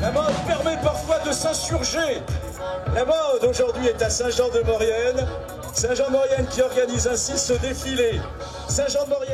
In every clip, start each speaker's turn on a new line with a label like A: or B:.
A: La mode permet parfois de s'insurger. La mode aujourd'hui est à Saint-Jean-de-Maurienne. Saint-Jean-de-Maurienne qui organise ainsi ce défilé.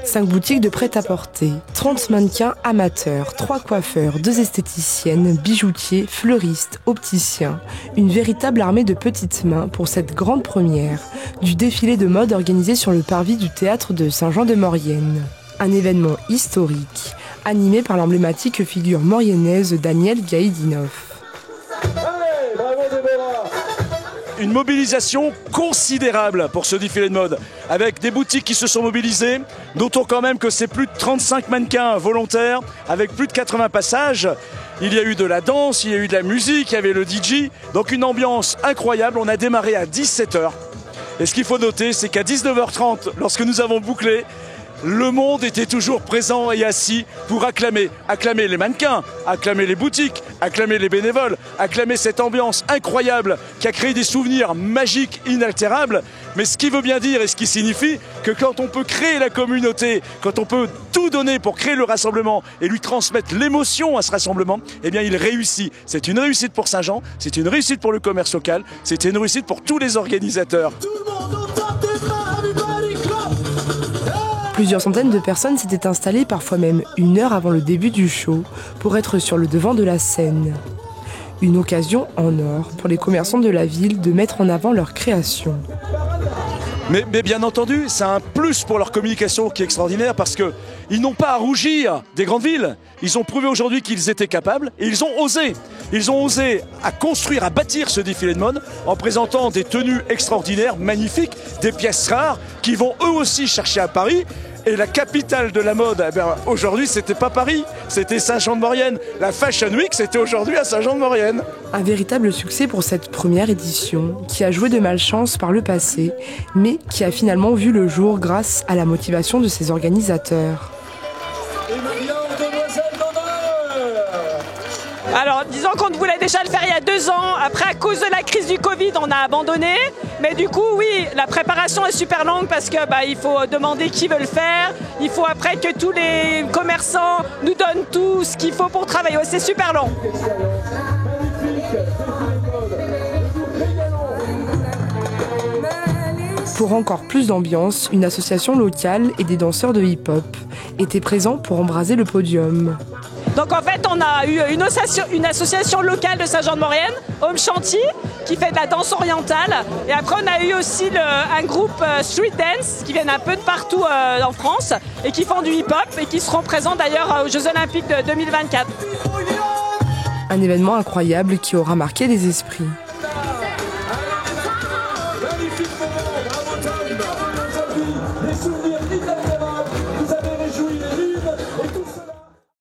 B: 5 boutiques de prêt-à-porter, 30 mannequins amateurs, 3 coiffeurs, 2 esthéticiennes, bijoutiers, fleuristes, opticiens. Une véritable armée de petites mains pour cette grande première du défilé de mode organisé sur le parvis du théâtre de Saint-Jean-de-Maurienne. Un événement historique, animé par l'emblématique figure mauriennaise Daniel Gaïdinov.
A: Allez, bravo Déborah!
C: Une mobilisation considérable pour ce défilé de mode, avec des boutiques qui se sont mobilisées. Notons quand même que c'est plus de 35 mannequins volontaires, avec plus de 80 passages. Il y a eu de la danse, il y a eu de la musique, il y avait le DJ. Donc une ambiance incroyable. On a démarré à 17h. Et ce qu'il faut noter, c'est qu'à 19h30, lorsque nous avons bouclé, le monde était toujours présent et assis pour acclamer les mannequins, acclamer les boutiques, acclamer les bénévoles, acclamer cette ambiance incroyable qui a créé des souvenirs magiques, inaltérables. Mais ce qui veut bien dire et ce qui signifie que quand on peut créer la communauté, quand on peut tout donner pour créer le rassemblement et lui transmettre l'émotion à ce rassemblement, eh bien il réussit. C'est une réussite pour Saint-Jean, c'est une réussite pour le commerce local, c'est une réussite pour tous les organisateurs.
B: Plusieurs centaines de personnes s'étaient installées parfois même 1 heure avant le début du show pour être sur le devant de la scène. Une occasion en or pour les commerçants de la ville de mettre en avant leur création.
C: Mais bien entendu, c'est un plus pour leur communication qui est extraordinaire parce qu'ils n'ont pas à rougir des grandes villes. Ils ont prouvé aujourd'hui qu'ils étaient capables et ils ont osé. Ils ont osé à construire, à bâtir ce défilé de mode en présentant des tenues extraordinaires, magnifiques, des pièces rares qui vont eux aussi chercher à Paris. Et la capitale de la mode, aujourd'hui, c'était pas Paris, c'était Saint-Jean-de-Maurienne. La Fashion Week, c'était aujourd'hui à Saint-Jean-de-Maurienne.
B: Un véritable succès pour cette première édition, qui a joué de malchance par le passé, mais qui a finalement vu le jour grâce à la motivation de ses organisateurs.
D: Alors, disons qu'on voulait déjà le faire il y a 2 ans. Après, à cause de la crise du Covid, on a abandonné. Mais du coup, oui, la préparation est super longue parce que il faut demander qui veut le faire. Il faut après que tous les commerçants nous donnent tout ce qu'il faut pour travailler. Ouais, c'est super long.
B: Pour encore plus d'ambiance, une association locale et des danseurs de hip-hop étaient présents pour embraser le podium.
D: Donc en fait, on a eu une association locale de Saint-Jean-de-Maurienne, Home Chanty, qui fait de la danse orientale. Et après, on a eu aussi un groupe Street Dance, qui viennent un peu de partout en France, et qui font du hip-hop, et qui seront présents d'ailleurs aux Jeux Olympiques de 2024.
B: Un événement incroyable qui aura marqué les esprits.
A: Magnifique moment, bravo Tom, bravo nos amis, des souvenirs italiens.